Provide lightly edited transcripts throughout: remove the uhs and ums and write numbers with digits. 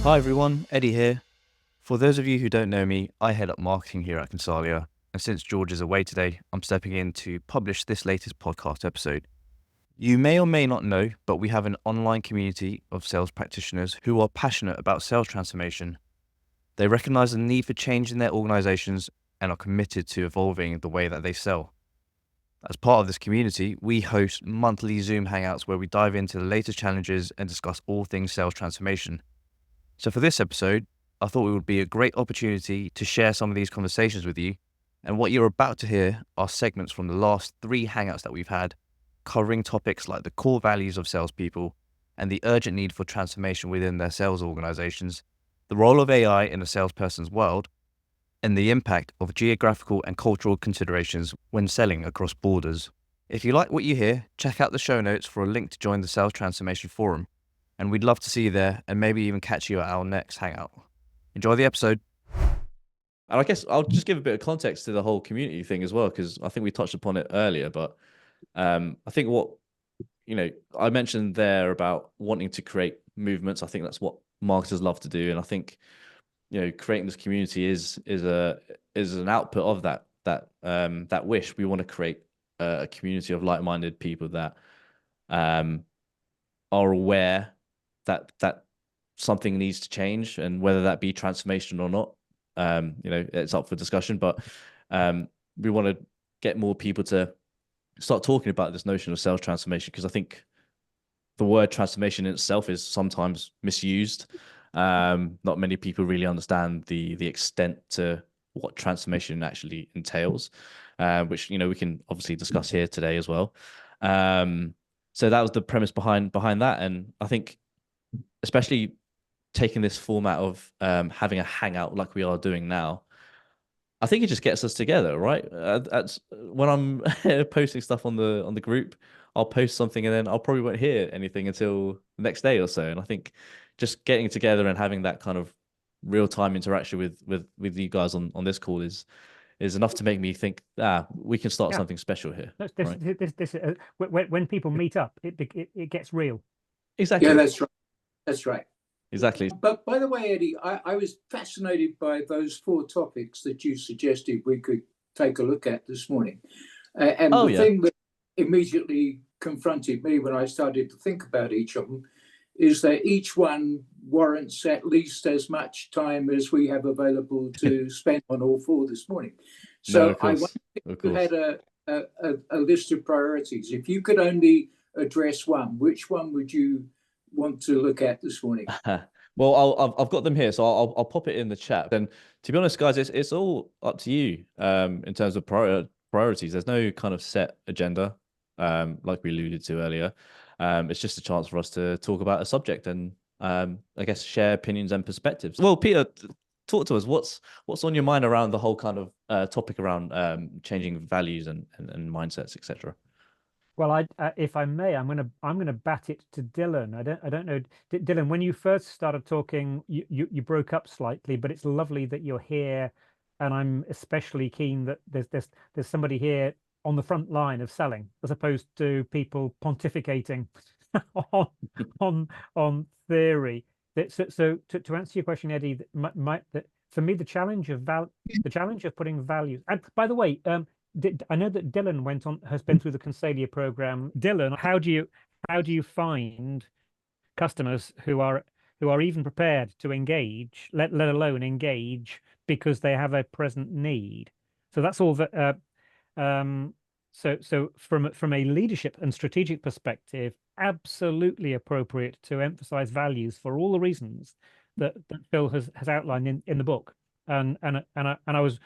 Hi everyone, Eddie here. For those of you who don't know me, I head up marketing here at Consalia, and since George is away today, I'm stepping in to publish this latest podcast episode. You may or may not know, but we have an online community of sales practitioners who are passionate about sales transformation. They recognize the need for change in their organizations and are committed to evolving the way that they sell. As part of this community, we host monthly Zoom Hangouts where we dive into the latest challenges and discuss all things sales transformation. So for this episode, I thought it would be a great opportunity to share some of these conversations with you. And what you're about to hear are segments from the last 3 Hangouts that we've had, covering topics like the core values of salespeople and the urgent need for transformation within their sales organizations, the role of AI in a salesperson's world, and the impact of geographical and cultural considerations when selling across borders. If you like what you hear, check out the show notes for a link to join the Sales Transformation Forum. And we'd love to see you there and maybe even catch you at our next Hangout. Enjoy the episode. And I guess I'll just give a bit of context to the whole community thing as well, because I think we touched upon it earlier. But I think what, I mentioned there about wanting to create movements. I think that's what marketers love to do. And I think, creating this community is an output of that wish. We want to create a community of like-minded people that are aware that something needs to change, and whether that be transformation or not, it's up for discussion. But we want to get more people to start talking about this notion of sales transformation, because I think the word transformation in itself is sometimes misused. Not many people really understand the extent to what transformation actually entails, which we can obviously discuss here today as well. So that was the premise behind that, and I think especially taking this format of having a hangout like we are doing now, I think it just gets us together, right? When I'm posting stuff on the group, I'll post something and then I'll probably won't hear anything until the next day or so. And I think just getting together and having that kind of real time interaction with you guys on this call is enough to make me think, we can start something special here. When people meet up, it gets real. Exactly. Yeah, that's right. That's right. Exactly. But by the way, Eddie, I was fascinated by those 4 topics that you suggested we could take a look at this morning. And the thing that immediately confronted me when I started to think about each of them is that each one warrants at least as much time as we have available to spend on all 4 this morning. So I wonder if you had a list of priorities. If you could only address one, which one would you want to look at this morning? Well, I've got them here, so I'll pop it in the chat. And to be honest, guys, it's all up to you in terms of priorities. There's no kind of set agenda, like we alluded to earlier. It's just a chance for us to talk about a subject and I guess share opinions and perspectives. Well, Peter, talk to us. What's on your mind around the whole kind of topic around changing values and mindsets, etc.? Well, if I may, I'm gonna bat it to Dylan. I don't know, Dylan. When you first started talking, you broke up slightly, but it's lovely that you're here, and I'm especially keen that there's somebody here on the front line of selling, as opposed to people pontificating on theory. So to answer your question, Eddie, that for me the challenge of putting values. And by the way, I know that Dylan has been through the Consalia program. Dylan, how do you find customers who are even prepared to engage, let alone engage, because they have a present need? So that's all that. So from a leadership and strategic perspective, absolutely appropriate to emphasize values for all the reasons that Phil has outlined in the book. And I was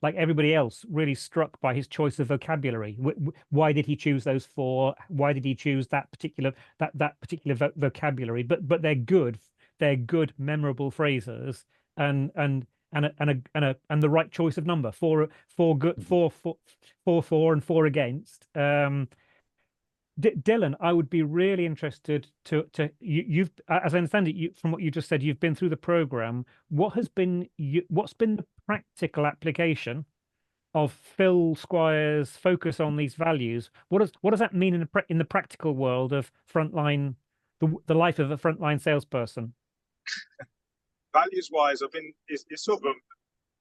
like everybody else, really struck by his choice of vocabulary. Why did he choose those 4? Why did he choose that particular vocabulary? But they're good, memorable phrases, and the right choice of number. 4 good, 4 and 4 against. Dylan, I would be really interested to you've, as I understand it, from what you just said, you've been through the program. What's been the practical application of Phil Squire's focus on these values? What does that mean in the practical world of frontline, the life of a frontline salesperson? Values wise, it's sort of a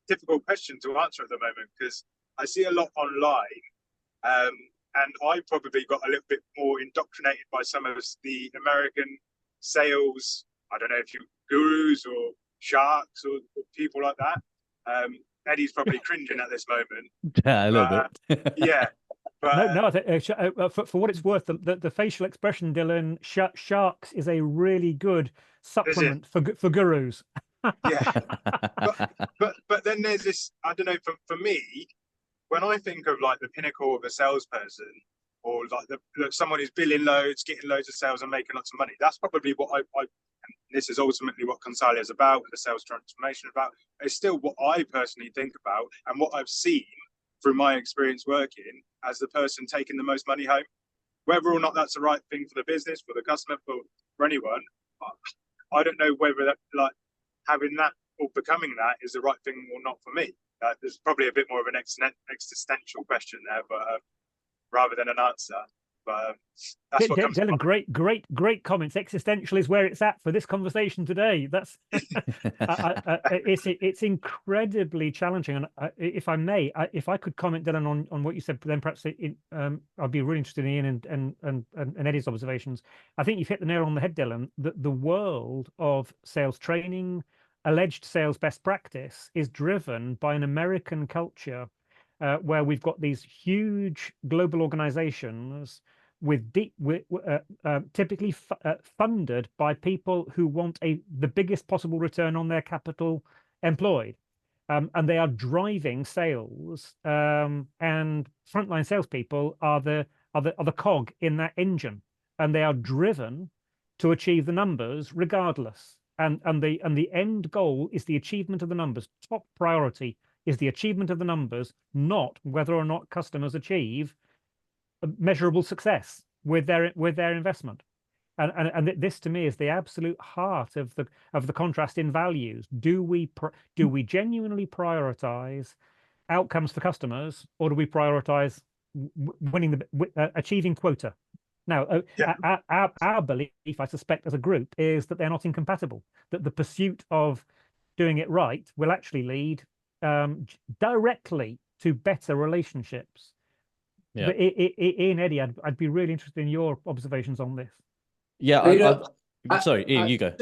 difficult question to answer at the moment, because I see a lot online, and I probably got a little bit more indoctrinated by some of the American sales, I don't know if you gurus or sharks or people like that. Eddie's probably cringing at this moment. Yeah, a little bit. Yeah. But, no, I think, for what it's worth, the facial expression, Dylan, sharks is a really good supplement for gurus. Yeah. but then there's this, I don't know, for me, when I think of like the pinnacle of a salesperson, or like someone who's billing loads, getting loads of sales and making lots of money, that's probably what I this is ultimately what Consalia is about, and the sales transformation about. It's still what I personally think about, and what I've seen through my experience working as the person taking the most money home. Whether or not that's the right thing for the business, for the customer, for anyone, I don't know whether that, like, having that or becoming that is the right thing or not for me. There's probably a bit more of an existential question there, but rather than an answer. But that's what comes Dylan, great comments. Existential is where it's at for this conversation today. That's it's incredibly challenging. And if I may, if I could comment, Dylan, on what you said, then perhaps I'd be really interested in Ian and Eddie's observations. I think you've hit the nail on the head, Dylan. The world of sales training, alleged sales best practice, is driven by an American culture where we've got these huge global organizations with typically funded by people who want the biggest possible return on their capital employed, and they are driving sales, and frontline salespeople are the cog in that engine, and they are driven to achieve the numbers regardless. And the end goal is the achievement of the numbers. Top priority is the achievement of the numbers, not whether or not customers achieve measurable success with their investment. And this to me is the absolute heart of the contrast in values. Do we genuinely prioritize outcomes for customers, or do we prioritize achieving quota? Now, our belief, I suspect, as a group, is that they're not incompatible, that the pursuit of doing it right will actually lead directly to better relationships. Yeah. But Ian, Eddie, I'd be really interested in your observations on this. Yeah, sorry, Ian, you go.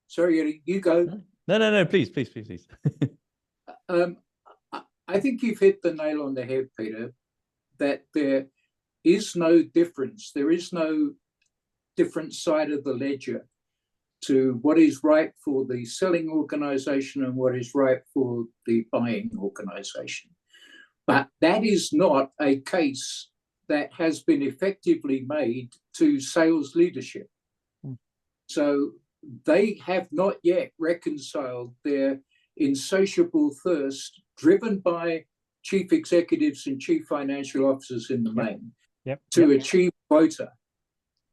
Sorry, Eddie, you go. No, please. I think you've hit the nail on the head, Peter, that there is no difference. There is no different side of the ledger to what is right for the selling organization and what is right for the buying organization. But that is not a case that has been effectively made to sales leadership. So they have not yet reconciled their insatiable thirst, driven by chief executives and chief financial officers in the main, to achieve quota,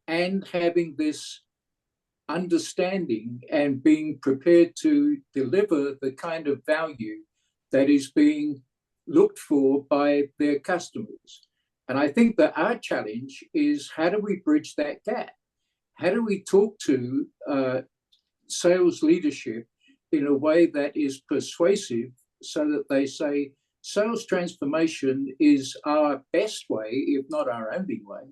and having this understanding and being prepared to deliver the kind of value that is being looked for by their customers. And I think that our challenge is, how do we bridge that gap? How do we talk to sales leadership in a way that is persuasive, so that they say sales transformation is our best way, if not our only way,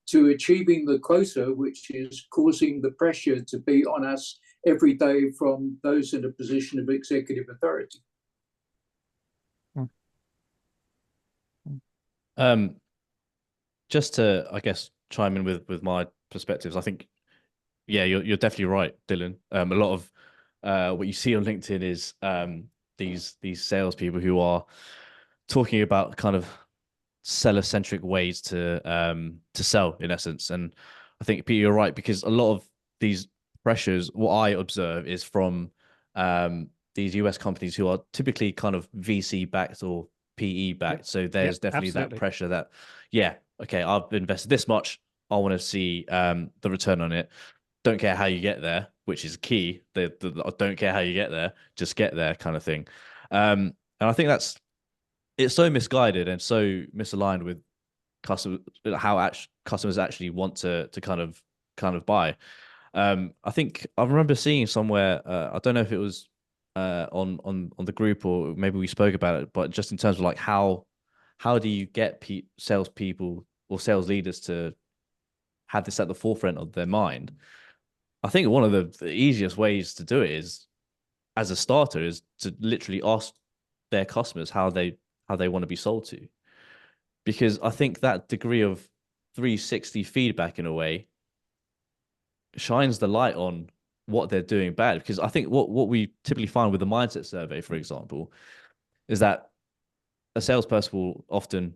to achieving the quota, which is causing the pressure to be on us every day from those in a position of executive authority. Just to, I guess, chime in with my perspectives, I think, yeah, you're definitely right, Dylan. A lot of what you see on LinkedIn is these salespeople who are talking about kind of seller-centric ways to sell, in essence. And I think, Peter, you're right, because a lot of these pressures, what I observe, is from these US companies who are typically kind of VC backed or PE backed. So there's definitely that pressure that, okay, I've invested this much, I want to see the return on it. Don't care how you get there, which is key. Don't care how you get there, just get there kind of thing. And I think it's so misguided and so misaligned with customers, how customers actually want to kind of buy. I think I remember seeing somewhere. I don't know if it was on the group or maybe we spoke about it, but just in terms of like how do you get salespeople or sales leaders to have this at the forefront of their mind? I think one of the easiest ways to do it is, as a starter, is to literally ask their customers how they want to be sold to, because I think that degree of 360 feedback in a way shines the light on what they're doing bad. Because I think what we typically find with the mindset survey, for example, is that a salesperson will often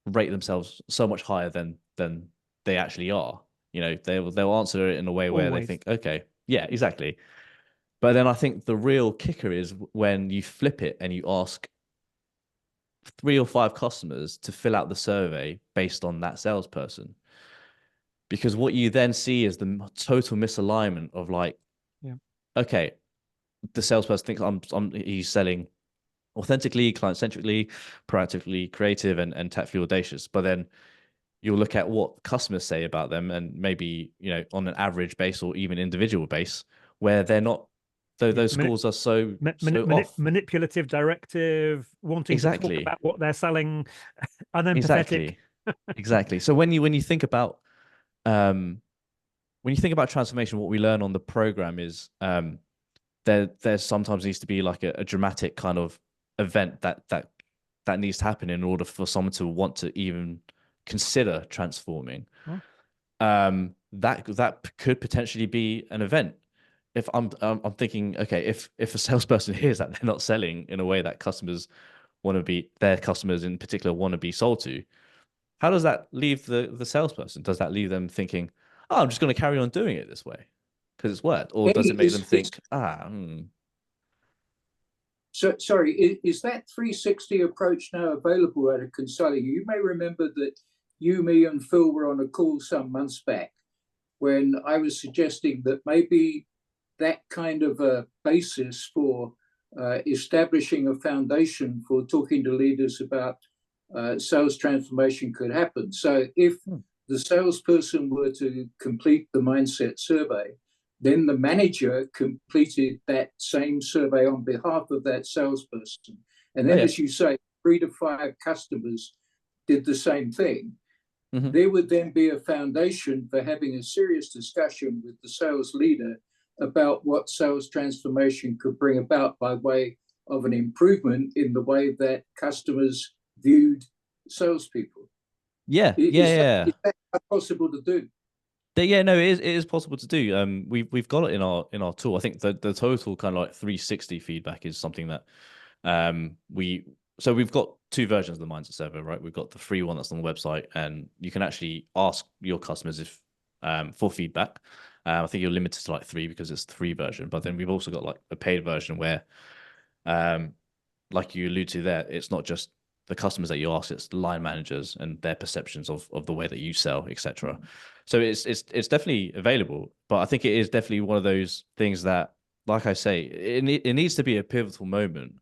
rate themselves so much higher than they actually are. You know, they'll answer it in a way where they think, okay, yeah, exactly. But then I think the real kicker is when you flip it and you ask 3 or 5 customers to fill out the survey based on that salesperson. Because what you then see is the total misalignment of like, okay, the salesperson thinks he's selling authentically, client-centrically, proactively creative, and tactfully audacious. But then you'll look at what customers say about them, and maybe, you know, on an average base or even individual base, where they're not, those scores are so off. Manipulative, directive, wanting to talk about what they're selling, unempathetic. Exactly. So when you think about transformation, what we learn on the program is there sometimes needs to be like a dramatic kind of event that needs to happen in order for someone to want to even consider transforming. That could potentially be an event. If I'm thinking, okay, if a salesperson hears that they're not selling in a way that customers want to be, their customers in particular want to be sold to, how does that leave the salesperson? Does that leave them thinking, oh, I'm just going to carry on doing it this way because it's worked? Or does it make them think, So, sorry, is that 360 approach now available at a Consalia? You may remember that you, me, and Phil were on a call some months back when I was suggesting that maybe that kind of a basis for establishing a foundation for talking to leaders about sales transformation could happen. So if the salesperson were to complete the mindset survey, then the manager completed that same survey on behalf of that salesperson. And then, as you say, 3 to 5 customers did the same thing. There would then be a foundation for having a serious discussion with the sales leader about what sales transformation could bring about by way of an improvement in the way that customers viewed salespeople. Is that possible to do? Yeah, no, it is possible to do. We've got it in our tool. I think the total kind of like 360 feedback is something that we've got 2 versions of the mindset survey, right? We've got the free one that's on the website, and you can actually ask your customers if for feedback. I think you're limited to like 3 because it's the free version. But then we've also got like a paid version where, like you allude to there, it's not just the customers that you ask, it's the line managers and their perceptions of the way that you sell, etc. So it's definitely available, but I think it is definitely one of those things that, like I say, it needs to be a pivotal moment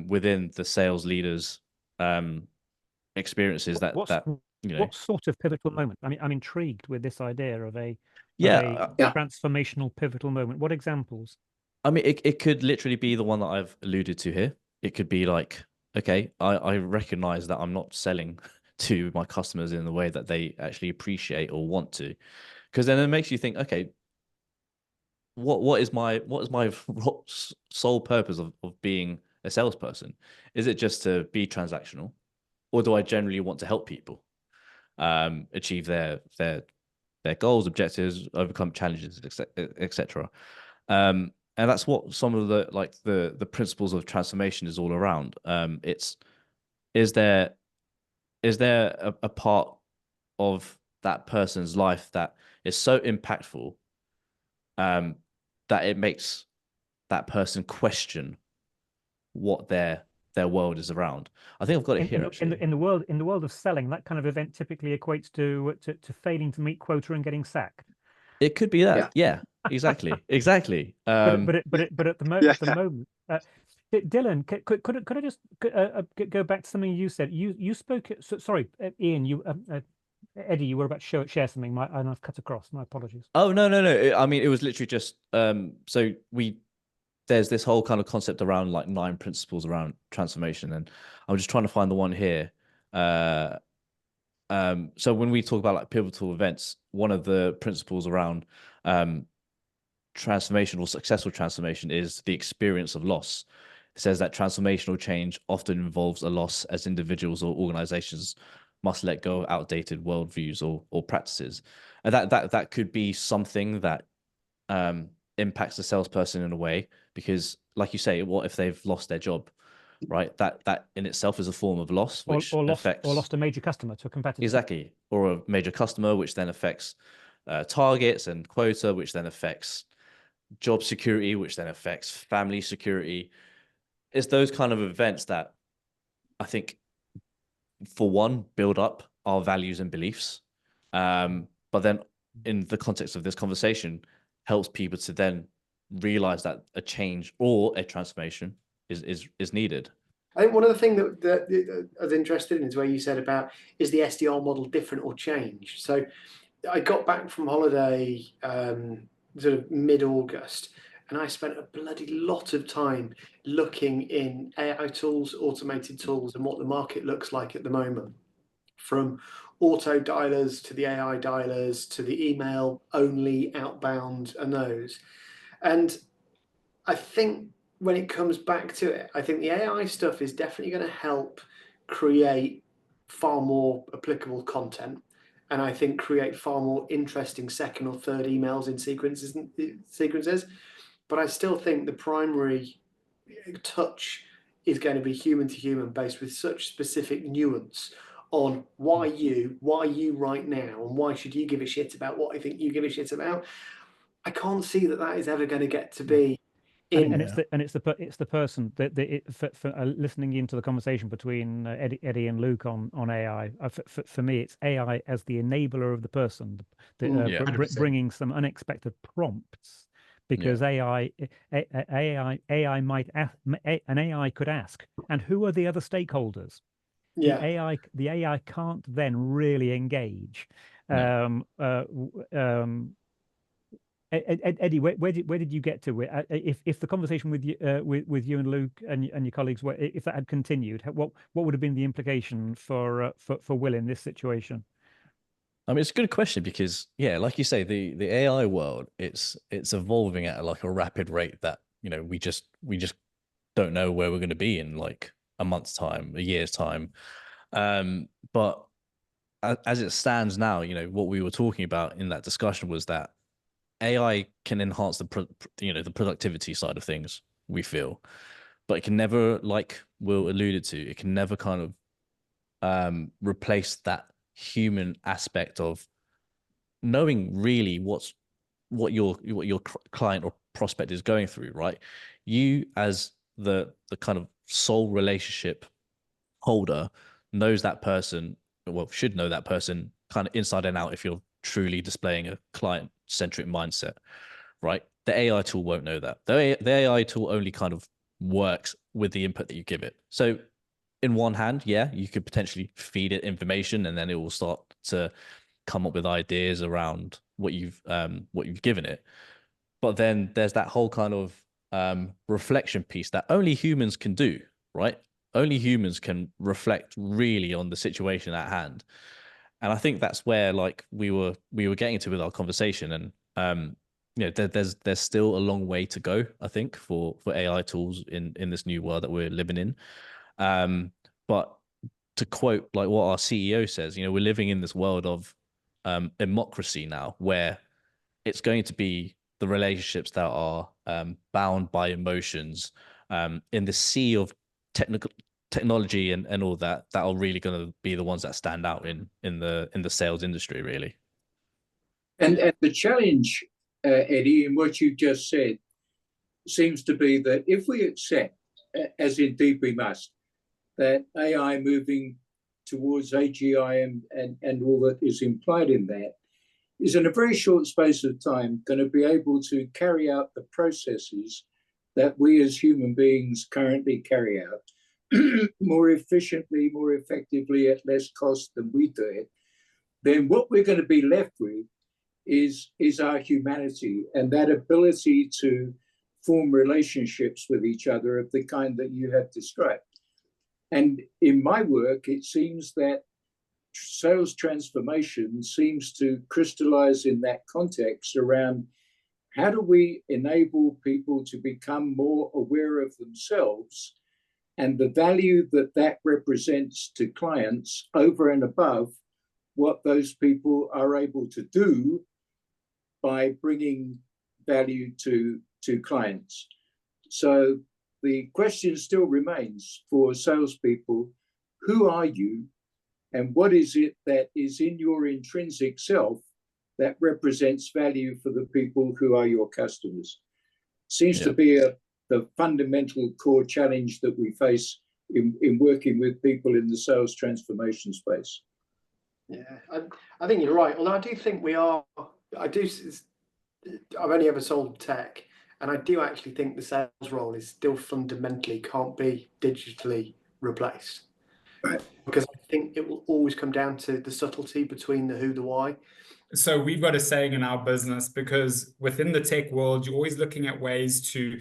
within the sales leaders' experiences. What sort of pivotal moment? I mean, I'm intrigued with this idea of a transformational pivotal moment. What examples? I mean, it could literally be the one that I've alluded to here. It could be like, okay, I recognize that I'm not selling to my customers in the way that they actually appreciate or want to, because then it makes you think, okay, what is my sole purpose of being a salesperson? Is it just to be transactional, or do I generally want to help people achieve their goals, objectives, overcome challenges, etc. And that's what some of the principles of transformation is all around. Is there a part of that person's life that is so impactful that it makes that person question what their world is around? I think I've got it here. Actually, in the world of selling, that kind of event typically equates to failing to meet quota and getting sacked. It could be that. Yeah, exactly. But at the moment, Dylan, could I just go back to something you said? You spoke. Sorry, Ian. Eddie, you were about to share something, and I've cut across. My apologies. Oh, no. I mean, it was literally just so there's this whole kind of concept around like 9 principles around transformation, and I'm just trying to find the one here. So when we talk about like pivotal events, one of the principles around transformation or successful transformation is the experience of loss. It says that transformational change often involves a loss, as individuals or organizations must let go of outdated worldviews or practices. And that could be something that impacts the salesperson in a way, because like you say, what if they've lost their job, right? That in itself is a form of loss, which lost a major customer to a competitor. Exactly, or a major customer, which then affects targets and quota, which then affects job security, which then affects family security. It's those kind of events that I think, for one, build up our values and beliefs, but then in the context of this conversation, helps people to then realize that a change or a transformation is needed. I think one of the things that I was interested in is where you said about, is the SDR model different or changed? So I got back from holiday sort of mid-August, and I spent a bloody lot of time looking in AI tools, automated tools, and what the market looks like at the moment. From auto dialers to the AI dialers to the email only outbound and those. And I think when it comes back to it, I think the AI stuff is definitely going to help create far more applicable content, and I think create far more interesting second or third emails in sequences. But I still think the primary touch is going to be human to human, based with such specific nuance on why you right now, and why should you give a shit about what I think you give a shit about. I can't see that is ever going to get to be. It's the person that for listening into the conversation between Eddie and Luke on AI. For me, it's AI as the enabler of the person, bringing some unexpected prompts, because AI could ask, and who are the other stakeholders? The AI can't then really engage. Eddie, where did you get to? If the conversation with you and Luke and your colleagues, if that had continued, what would have been the implication for Will in this situation? I mean, it's a good question, because like you say, the AI world, it's evolving at like a rapid rate that we just don't know where we're going to be in like a month's time, a year's time. But as it stands now, what we were talking about in that discussion was that AI can enhance the productivity side of things, we feel, but it can never, like Will alluded to, it can never kind of replace that human aspect of knowing really what your client or prospect is going through, right? You as the kind of sole relationship holder knows that person, should know that person kind of inside and out, if you're truly displaying a client-centric mindset, right? The AI tool won't know that. The AI tool only kind of works with the input that you give it. So in one hand, you could potentially feed it information, and then it will start to come up with ideas around what you've given it. But then there's that whole kind of reflection piece that only humans can do, right? Only humans can reflect really on the situation at hand. And I think that's where like we were getting to with our conversation. And there's still a long way to go, I think, for AI tools in this new world that we're living in. But to quote like what our CEO says, we're living in this world of democracy now, where it's going to be the relationships that are bound by emotions in the sea of technology and all that are really going to be the ones that stand out in the sales industry, really. And the challenge, Eddie, in what you just said, seems to be that if we accept, as indeed we must, that AI moving towards AGI and all that is implied in that, is in a very short space of time going to be able to carry out the processes that we as human beings currently carry out more efficiently, more effectively, at less cost than we do it, then what we're going to be left with is our humanity and that ability to form relationships with each other of the kind that you have described. And in my work, it seems that sales transformation seems to crystallize in that context around how do we enable people to become more aware of themselves and the value that that represents to clients over and above what those people are able to do by bringing value to clients. So the question still remains for salespeople, who are you and what is it that is in your intrinsic self that represents value for the people who are your customers? Seems to be the fundamental core challenge that we face in working with people in the sales transformation space. Yeah, I think you're right. Although I do think I've only ever sold tech, and I do actually think the sales role is still fundamentally can't be digitally replaced. Right. Because I think it will always come down to the subtlety between the who, the why. So we've got a saying in our business, because within the tech world, you're always looking at ways to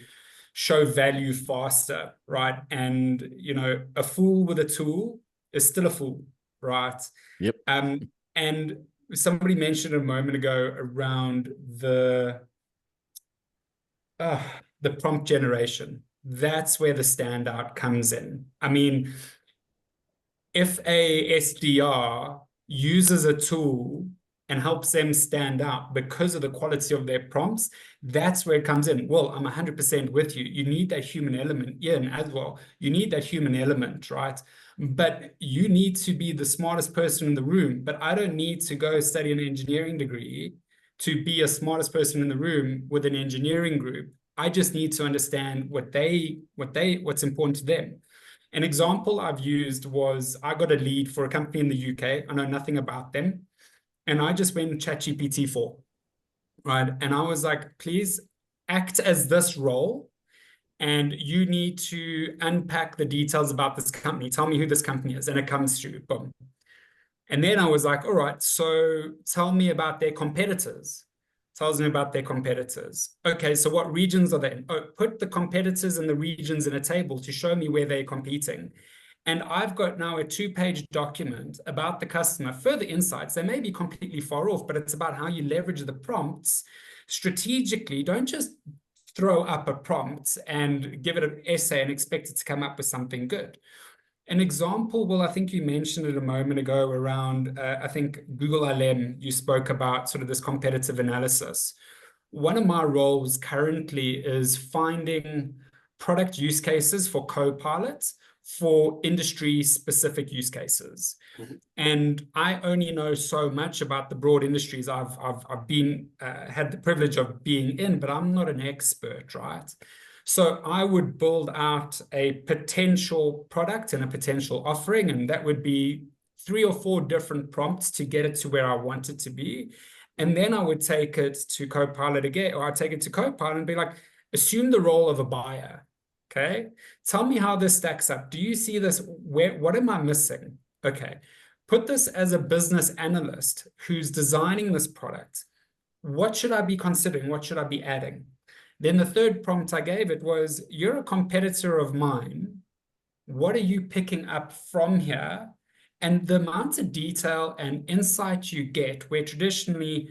show value faster, right? And, you know, a fool with a tool is still a fool, right? Yep. And somebody mentioned a moment ago around the prompt generation. That's where the standout comes in. I mean, if a SDR uses a tool and helps them stand out because of the quality of their prompts, that's where it comes in. Well, I'm 100% with you. You need that human element, Ian, as well. You need that human element, right? But you need to be the smartest person in the room. But I don't need to go study an engineering degree to be a smartest person in the room with an engineering group. I just need to understand what's important to them. An example I've used was I got a lead for a company in the UK. I know nothing about them. And I just went ChatGPT 4, right? And I was like, please act as this role. And you need to unpack the details about this company. Tell me who this company is. And it comes through, boom. And then I was like, all right, so tell me about their competitors. Tells me about their competitors. Okay, so what regions are they in? Oh, put the competitors and the regions in a table to show me where they're competing. And I've got now a 2-page document about the customer, further insights. They may be completely far off, but it's about how you leverage the prompts strategically. Don't just throw up a prompt and give it an essay and expect it to come up with something good. An example, well, I think you mentioned it a moment ago around, I think Google LM, you spoke about sort of this competitive analysis. One of my roles currently is finding product use cases for Copilot for industry-specific use cases. Mm-hmm. And I only know so much about the broad industries I've been had the privilege of being in, but I'm not an expert, right? So I would build out a potential product and a potential offering, and that would be 3 or 4 different prompts to get it to where I want it to be. And then I would take it to Copilot again, or I'd take it to Copilot and be like, assume the role of a buyer. Okay, tell me how this stacks up. Do you see this? What am I missing? Okay, put this as a business analyst who's designing this product. What should I be considering? What should I be adding? Then the third prompt I gave it was, you're a competitor of mine. What are you picking up from here? And the amount of detail and insight you get, where traditionally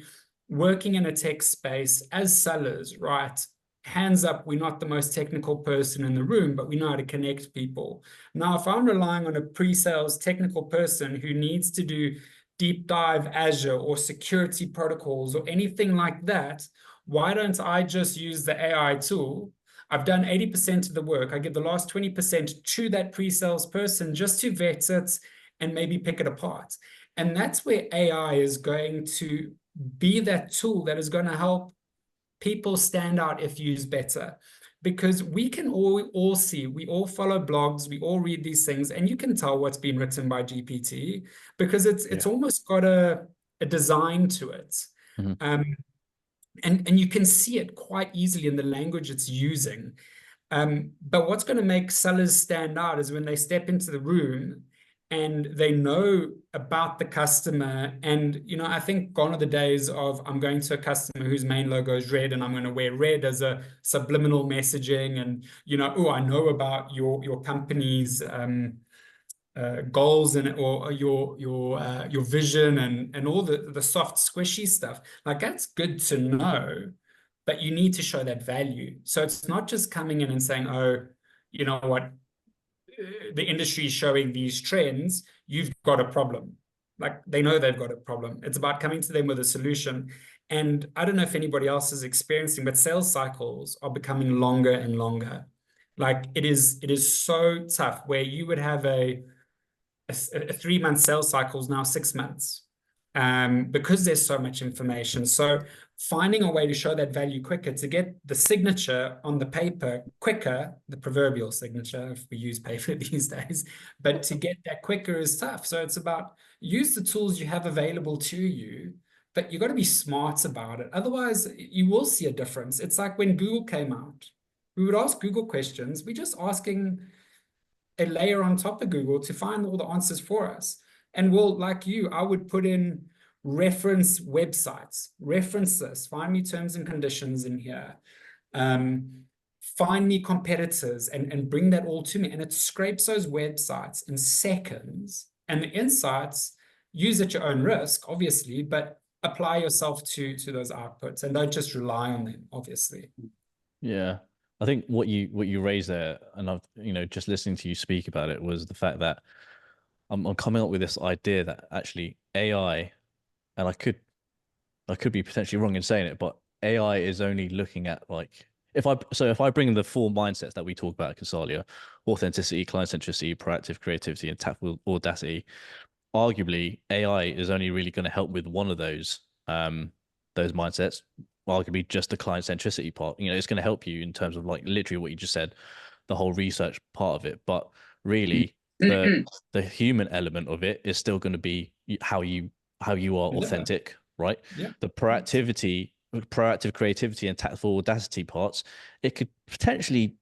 working in a tech space as sellers, right? Hands up, we're not the most technical person in the room, but we know how to connect people. Now, if I'm relying on a pre-sales technical person who needs to do deep dive Azure or security protocols or anything like that, why don't I just use the AI tool? I've done 80% of the work. I give the last 20% to that pre-sales person just to vet it and maybe pick it apart. And that's where AI is going to be that tool that is going to help people stand out if used better, because we can all see, we all follow blogs, we all read these things, and you can tell what's been written by GPT because it's almost got a design to it. Mm-hmm. And you can see it quite easily in the language it's using. But what's going to make sellers stand out is when they step into the room and they know about the customer. And, I think gone are the days of I'm going to a customer whose main logo is red and I'm going to wear red as a subliminal messaging. And, oh, I know about your company's goals and or your vision and all the soft squishy stuff. Like, that's good to know, but you need to show that value. So it's not just coming in and saying, oh, you know what, the industry is showing these trends, you've got a problem. Like, they know they've got a problem. It's about coming to them with a solution. And I don't know if anybody else is experiencing, but sales cycles are becoming longer and longer. Like, it is so tough where you would have a 3-month sales cycle is now 6 months, because there's so much information. So finding a way to show that value quicker, to get the signature on the paper quicker, the proverbial signature, if we use paper these days, but to get that quicker is tough. So it's about use the tools you have available to you, but you've got to be smart about it. Otherwise, you will see a difference. It's like when Google came out, we would ask Google questions. We're just asking a layer on top of Google to find all the answers for us. And well, like you, I would put in reference websites, reference this, find me terms and conditions in here, find me competitors and bring that all to me. And it scrapes those websites in seconds. And the insights, use at your own risk, obviously, but apply yourself to those outputs and don't just rely on them, obviously. Yeah. I think what you raised there, and I've just listening to you speak about it, was the fact that I'm coming up with this idea that actually AI, and I could be potentially wrong in saying it, but AI is only looking at, like, if I bring the 4 mindsets that we talk about at Consalia: authenticity, client centricity, proactive creativity, and tactful audacity, arguably AI is only really going to help with one of those mindsets. Arguably just the client centricity part. It's going to help you in terms of, like, literally what you just said, the whole research part of it. But really, the human element of it is still going to be how you are authentic, right? Yeah. The proactive creativity, and tactful audacity parts, it could potentially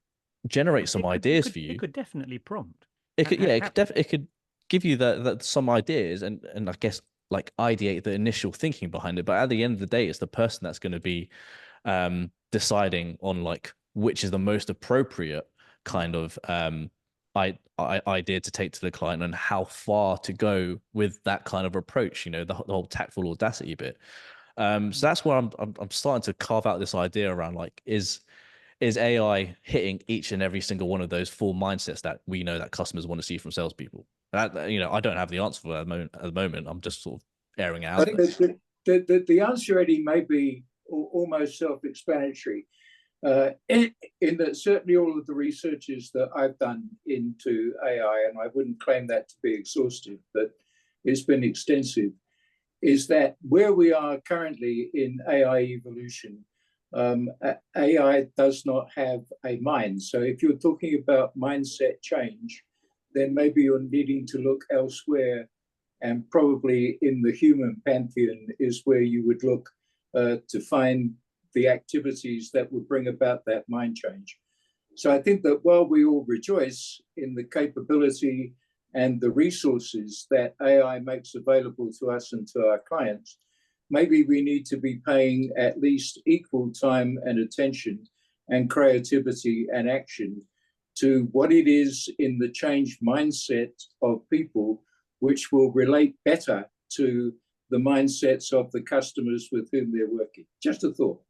generate some ideas for you. It could definitely prompt. It could give you some ideas and I guess, like, ideate the initial thinking behind it. But at the end of the day, it's the person that's going to be deciding on, like, which is the most appropriate kind of idea to take to the client and how far to go with that kind of approach, the whole tactful audacity bit. So that's where I'm starting to carve out this idea around, like, is AI hitting each and every single one of those 4 mindsets that we know that customers want to see from salespeople? I don't have the answer for that at the moment. I'm just sort of airing it out. The answer, Eddie, may be almost self-explanatory. In that certainly all of the researches that I've done into AI, and I wouldn't claim that to be exhaustive, but it's been extensive, is that where we are currently in AI evolution, AI does not have a mind. So if you're talking about mindset change, then maybe you're needing to look elsewhere, and probably in the human pantheon is where you would look to find the activities that would bring about that mind change. So I think that while we all rejoice in the capability and the resources that AI makes available to us and to our clients, maybe we need to be paying at least equal time and attention and creativity and action to what it is in the changed mindset of people, which will relate better to the mindsets of the customers with whom they're working. Just a thought.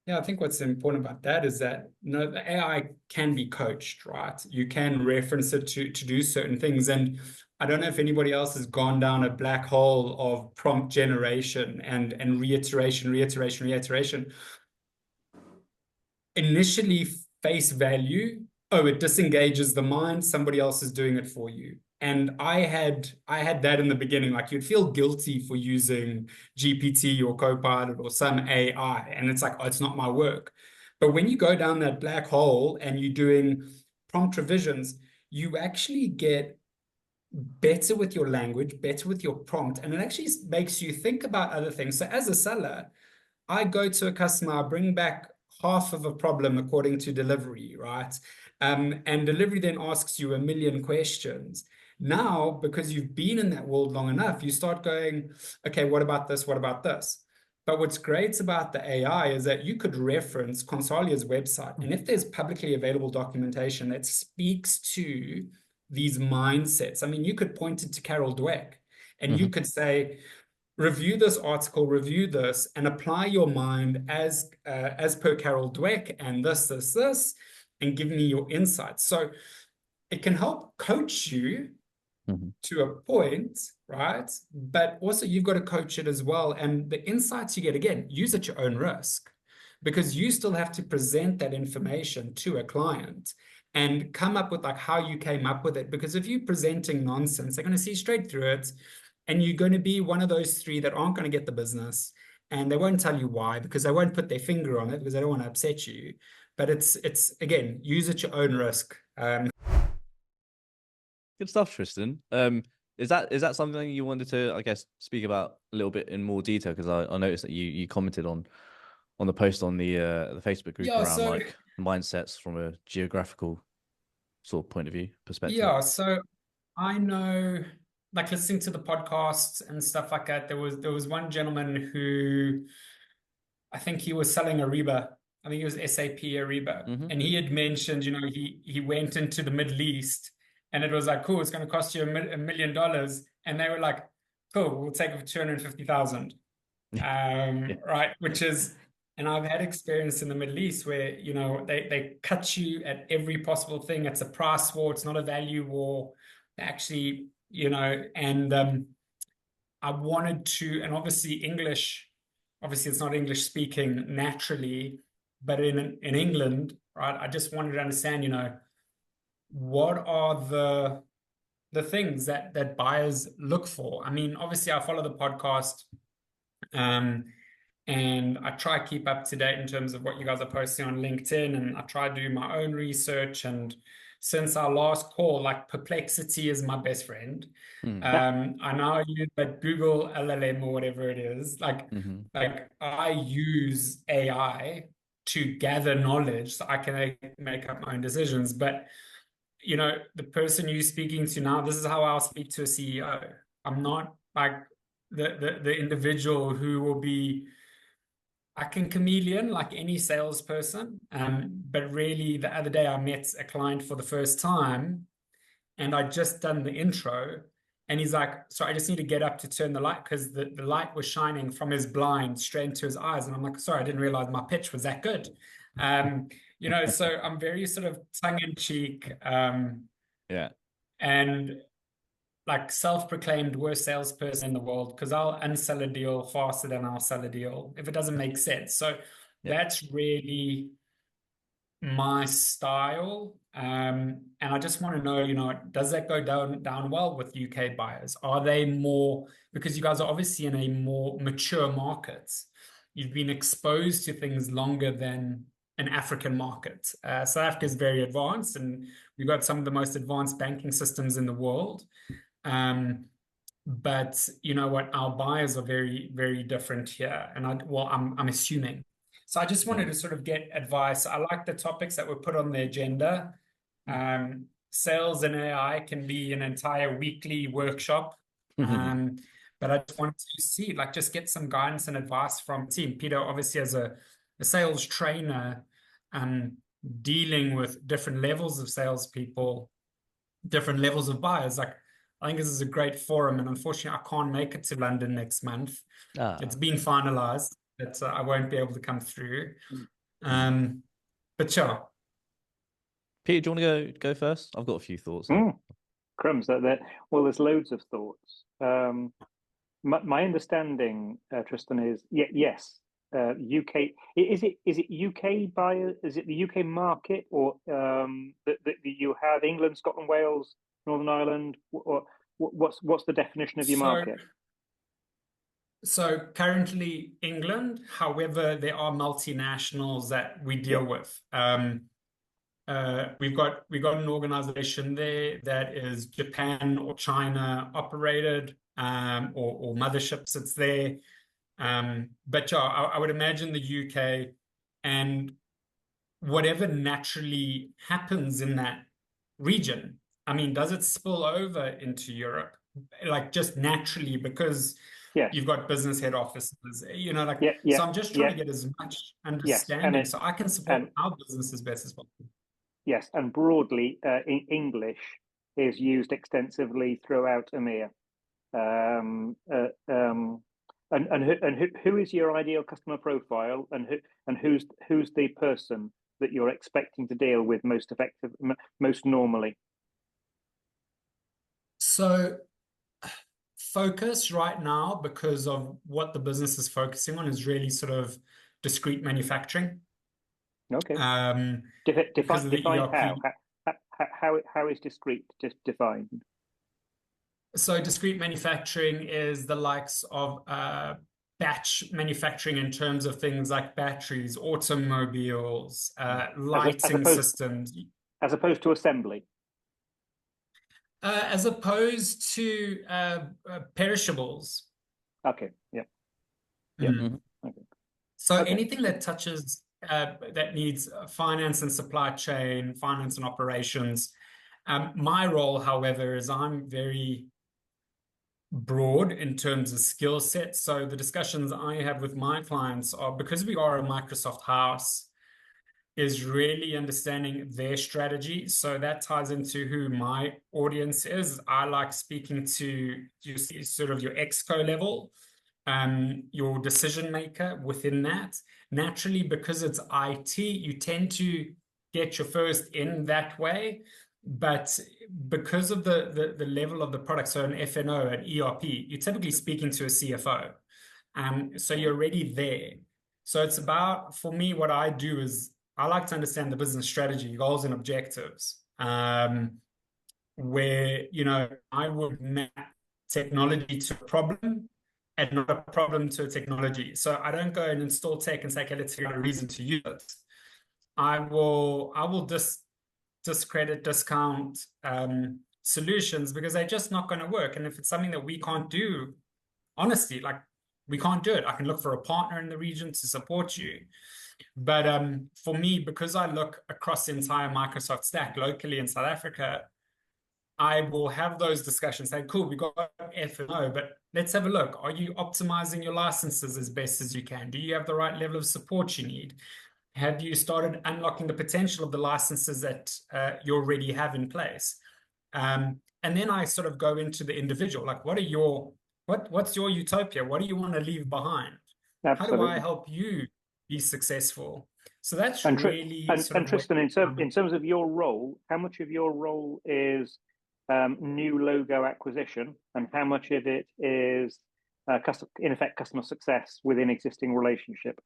Yeah, I think what's important about that is that the AI can be coached, right? You can reference it to do certain things. And I don't know if anybody else has gone down a black hole of prompt generation and reiteration. Initially, face value, oh, it disengages the mind, somebody else is doing it for you. And I had that in the beginning. Like, you'd feel guilty for using GPT or Copilot or some AI, and it's like, oh, it's not my work. But when you go down that black hole and you're doing prompt revisions, you actually get better with your language, better with your prompt, and it actually makes you think about other things. So as a seller, I go to a customer, I bring back half of a problem according to delivery, right? And delivery then asks you a million questions. Now, because you've been in that world long enough, you start going, okay, what about this? What about this? But what's great about the AI is that you could reference Consalia's website, and if there's publicly available documentation that speaks to these mindsets, I mean, you could point it to Carol Dweck, and you could say, review this article, review this, and apply your mind as per Carol Dweck, and this, and give me your insights. So it can help coach you to a point, right? But also you've got to coach it as well. And the insights you get, again, use at your own risk, because you still have to present that information to a client and come up with like how you came up with it. Because if you're presenting nonsense, they're going to see straight through it. And you're going to be one of those three that aren't going to get the business. And they won't tell you why, because they won't put their finger on it, because they don't want to upset you. But it's again, use at your own risk. Good stuff, Tristan. Is that something you wanted to, I guess, speak about a little bit in more detail? Because I noticed that you commented on the post on the Facebook group around like mindsets from a geographical sort of point of view perspective. Yeah, so I know, like listening to the podcasts and stuff like that, there was one gentleman who, I think he was selling Ariba. I think it was SAP Ariba. And he had mentioned, you know, he went into the Middle East, and it was like, cool, it's going to cost you $1 million. And they were like, cool, we'll take it for 250,000. Right. Which is, and I've had experience in the Middle East where, you know, they cut you at every possible thing. It's a price war. It's not a value war. Actually, you know, and I wanted to, and obviously English, obviously it's not English speaking naturally, but in England, right, I just wanted to understand, you know, what are the things that buyers look for. I mean, obviously I follow the podcast, and I try to keep up to date in terms of what you guys are posting on LinkedIn, and I try to do my own research. And since our last call, like Perplexity is my best friend. I now use that Google LLM or whatever it is. Like I use AI to gather knowledge so I can make up my own decisions. But you know, the person you're speaking to now, this is how I'll speak to a CEO. I'm not like the individual who will be, I can chameleon like any salesperson. But really the other day I met a client for the first time, and I'd just done the intro, and he's like, so I just need to get up to turn the light, because the light was shining from his blind straight into his eyes. And I'm like, sorry, I didn't realize my pitch was that good. You know, so I'm very sort of tongue-in-cheek, and like self-proclaimed worst salesperson in the world, because I'll unsell a deal faster than I'll sell a deal if it doesn't make sense. So that's really my style. And I just want to know, you know, does that go down well with UK buyers? Are they more, because you guys are obviously in a more mature market, you've been exposed to things longer than an African market. South Africa is very advanced, and we've got some of the most advanced banking systems in the world. But you know what, our buyers are very, very different here. And I'm assuming. So I just wanted to sort of get advice. I like the topics that were put on the agenda. Sales and AI can be an entire weekly workshop. But I just wanted to see, like, just get some guidance and advice from the team. Peter, obviously, as a sales trainer, dealing with different levels of salespeople, different levels of buyers. Like, I think this is a great forum, and unfortunately, I can't make it to London next month. It's been finalized, but I won't be able to come through. But sure. Peter, do you want to go first? I've got a few thoughts. Crumbs. Well, there's loads of thoughts. My understanding, Tristan, is yes. UK, is it UK buyer? Is it the UK market, or that you have England, Scotland, Wales, Northern Ireland? Or what's the definition of your market? So currently England, however, there are multinationals that we deal with. We've got an organization there that is Japan or China operated, or motherships that's there. But yeah, I would imagine the UK, and whatever naturally happens in that region I mean, does it spill over into Europe, like just naturally because Yes. you've got business head offices, like, Yeah. so I'm just trying to get as much understanding so I can support our business as best as possible. Yes, and broadly, English is used extensively throughout EMEA. And who is your ideal customer profile, and who's the person that you're expecting to deal with most normally? So focus right now, because of what the business is focusing on, is really sort of discrete manufacturing. Okay. Define how is discrete just defined? So discrete manufacturing is the likes of batch manufacturing in terms of things like batteries, automobiles, lighting systems. As opposed to assembly? As opposed to perishables. Okay, yeah. Okay. So anything that touches, that needs finance and supply chain, finance and operations. My role, however, is I'm very broad in terms of skill set. So the discussions I have with my clients are, because we are a Microsoft house, is really understanding their strategy. So that ties into who my audience is. I like speaking to sort of your exco level, your decision maker within that. Naturally, because it's IT, you tend to get your first in that way. But because of the level of the product, so an F&O, an ERP, you're typically speaking to a CFO. So you're already there. So it's about, for me, what I do is I like to understand the business strategy, goals and objectives, where, I would map technology to a problem and not a problem to a technology. So I don't go and install tech and say, okay, let's figure out a reason to use it. I will discredit, discount solutions because they're just not going to work. And if it's something that we can't do, honestly, like we can't do it. I can look for a partner in the region to support you. But for me, because I look across the entire Microsoft stack locally in South Africa, I will have those discussions. Say, cool, we got F&O, but let's have a look. Are you optimizing your licenses as best as you can? Do you have the right level of support you need? Have you started unlocking the potential of the licenses that you already have in place? And then I sort of go into the individual, like what's your utopia? What do you want to leave behind? Absolutely. How do I help you be successful? So that's and really and Tristan, in terms of your role, how much of your role is new logo acquisition, and how much of it is in effect customer success within existing relationship?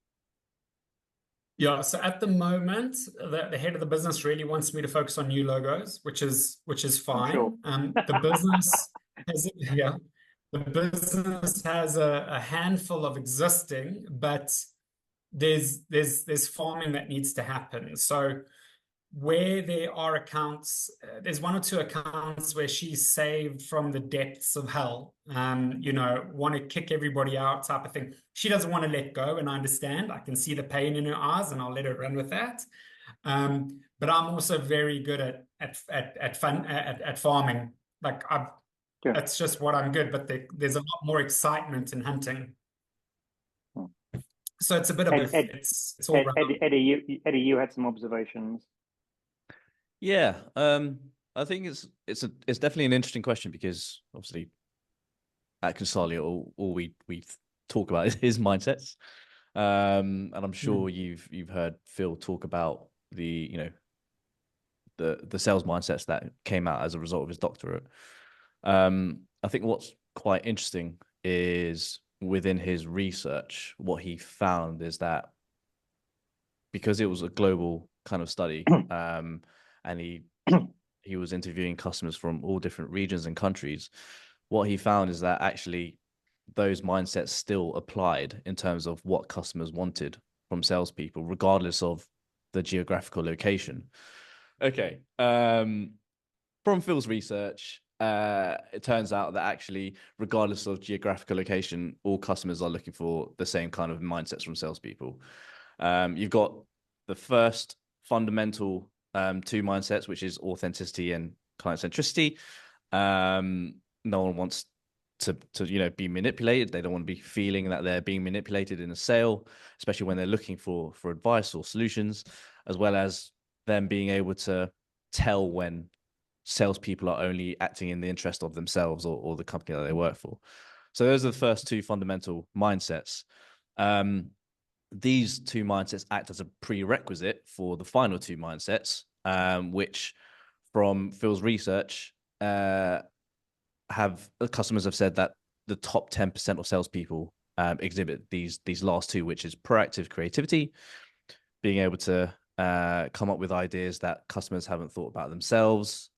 Yeah, so at the moment, the head of the business really wants me to focus on new logos, which is fine. Sure. The business has a handful of existing, but there's farming that needs to happen. So where there are accounts, there's one or two accounts where she's saved from the depths of hell, want to kick everybody out type of thing. She doesn't want to let go, and I understand. I can see the pain in her eyes, and I'll let her run with that. But I'm also very good at farming. Like that's just what I'm good. But there's a lot more excitement in hunting. So it's a bit of it's all around. Eddie, you had some observations. Yeah, I think it's definitely an interesting question, because obviously at Consalia, all we talk about is mindsets, and I'm sure you've heard Phil talk about the sales mindsets that came out as a result of his doctorate. I think what's quite interesting is within his research, what he found is that because it was a global kind of study, and he was interviewing customers from all different regions and countries, what he found is that actually those mindsets still applied in terms of what customers wanted from salespeople, regardless of the geographical location. Okay. From Phil's research, it turns out that actually, regardless of geographical location, all customers are looking for the same kind of mindsets from salespeople. You've got the first fundamental two mindsets, which is authenticity and client centricity. No one wants to be manipulated. They don't want to be feeling that they're being manipulated in a sale, especially when they're looking for advice or solutions, as well as them being able to tell when salespeople are only acting in the interest of themselves or the company that they work for. So those are the first two fundamental mindsets. These two mindsets act as a prerequisite for the final two mindsets, which from Phil's research, customers have said that the top 10% of salespeople exhibit these last two, which is proactive creativity, being able to come up with ideas that customers haven't thought about themselves,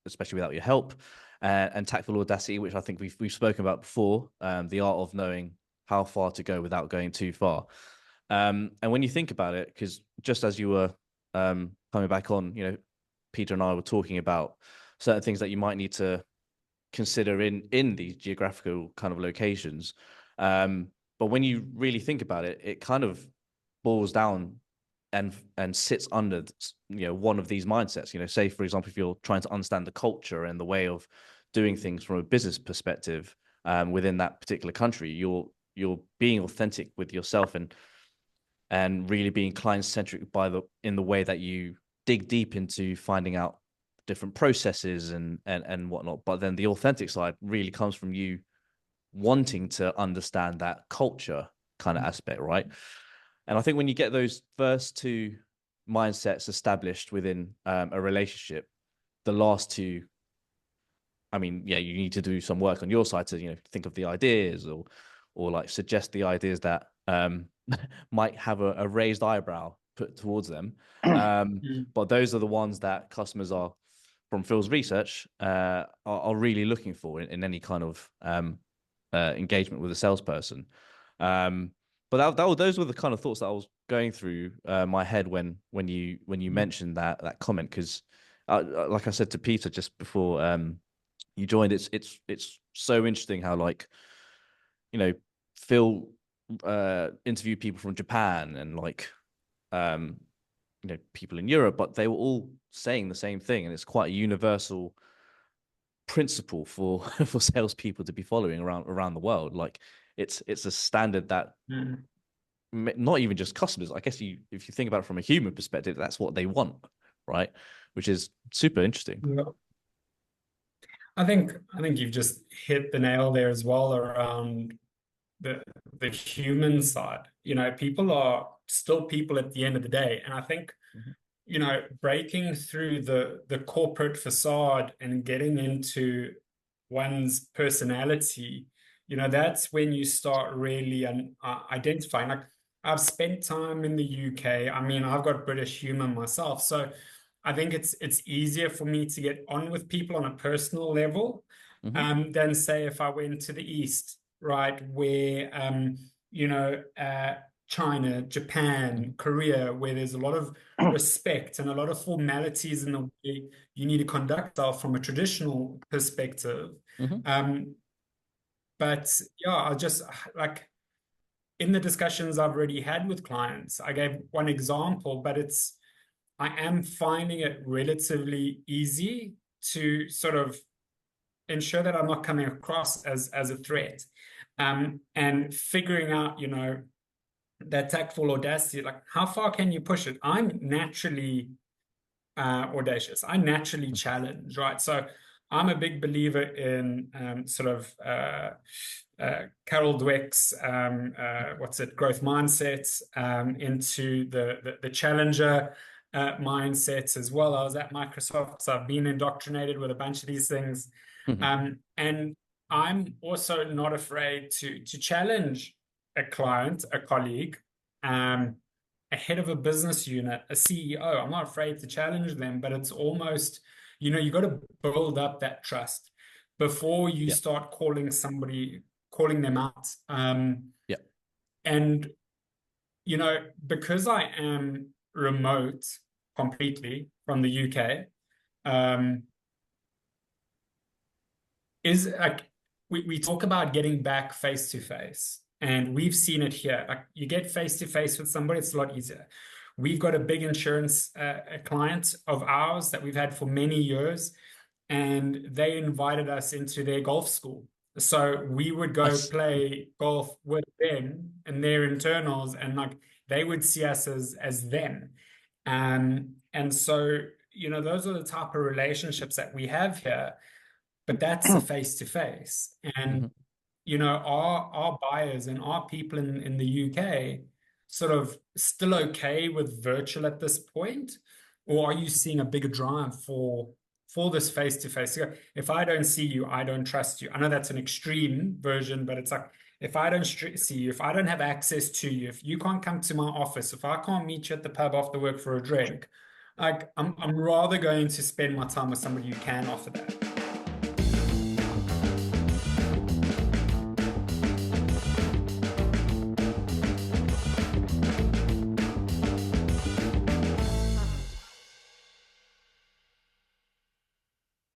especially without your help, and tactful audacity, which I think we've spoken about before, the art of knowing how far to go without going too far. And when you think about it, because just as you were coming back on, Peter and I were talking about certain things that you might need to consider in these geographical kind of locations. But when you really think about it, it kind of boils down and sits under one of these mindsets. Say, for example, if you're trying to understand the culture and the way of doing things from a business perspective within that particular country, you're being authentic with yourself and really being client-centric in the way that you dig deep into finding out different processes and whatnot. But then the authentic side really comes from you wanting to understand that culture kind of aspect, right? And I think when you get those first two mindsets established within a relationship, the last two, I mean, yeah, you need to do some work on your side to think of the ideas or like suggest the ideas that might have a raised eyebrow put towards them. But those are the ones that customers are, from Phil's research, are really looking for in any kind of engagement with a salesperson. But those were the kind of thoughts that I was going through my head when you mentioned that comment, because like I said to Peter just before you joined, it's so interesting how Phil interviewed people from Japan and people in Europe, but they were all saying the same thing, and it's quite a universal principle for salespeople to be following around the world. Like it's a standard that not even just customers, I guess if you think about it from a human perspective, that's what they want, right? Which is super interesting. Yeah. I think you've just hit the nail there as well around the human side. People are still people at the end of the day, and I think breaking through the corporate facade and getting into one's personality, that's when you start really identifying. Like, I've spent time in the UK. I mean, I've got British humor myself, so I think it's easier for me to get on with people on a personal level than, say, if I went to the East, right, where China, Japan, Korea, where there's a lot of respect and a lot of formalities in the way you need to conduct yourself from a traditional perspective. But yeah, I just in the discussions I've already had with clients, I gave one example, but I am finding it relatively easy to sort of ensure that I'm not coming across as a threat, and figuring out, that tactful audacity, like how far can you push it? I'm naturally audacious. I naturally challenge, right? So I'm a big believer in Carol Dweck's growth mindset, into the challenger mindset as well. I was at Microsoft, so I've been indoctrinated with a bunch of these things, and I'm also not afraid to challenge a client, a colleague, a head of a business unit, a CEO. I'm not afraid to challenge them, but it's almost, you got to build up that trust before you start calling them out. And, because I am remote completely from the UK, is like, we talk about getting back face to face, and we've seen it here. Like, you get face to face with somebody, it's a lot easier. we've got a big insurance a client of ours that we've had for many years, and they invited us into their golf school. So we would go play golf with them and their internals, and like they would see us as them. And so, you know, those are the type of relationships that we have here, but that's a face-to-face. And, you know, our buyers and our people in the UK sort of still okay with virtual at this point? Or are you seeing a bigger drive for this face-to-face? If I don't see you, I don't trust you. I know that's an extreme version, but it's like, if I don't see you, if I don't have access to you, if you can't come to my office, if I can't meet you at the pub after work for a drink, like I'm rather going to spend my time with somebody who can offer that.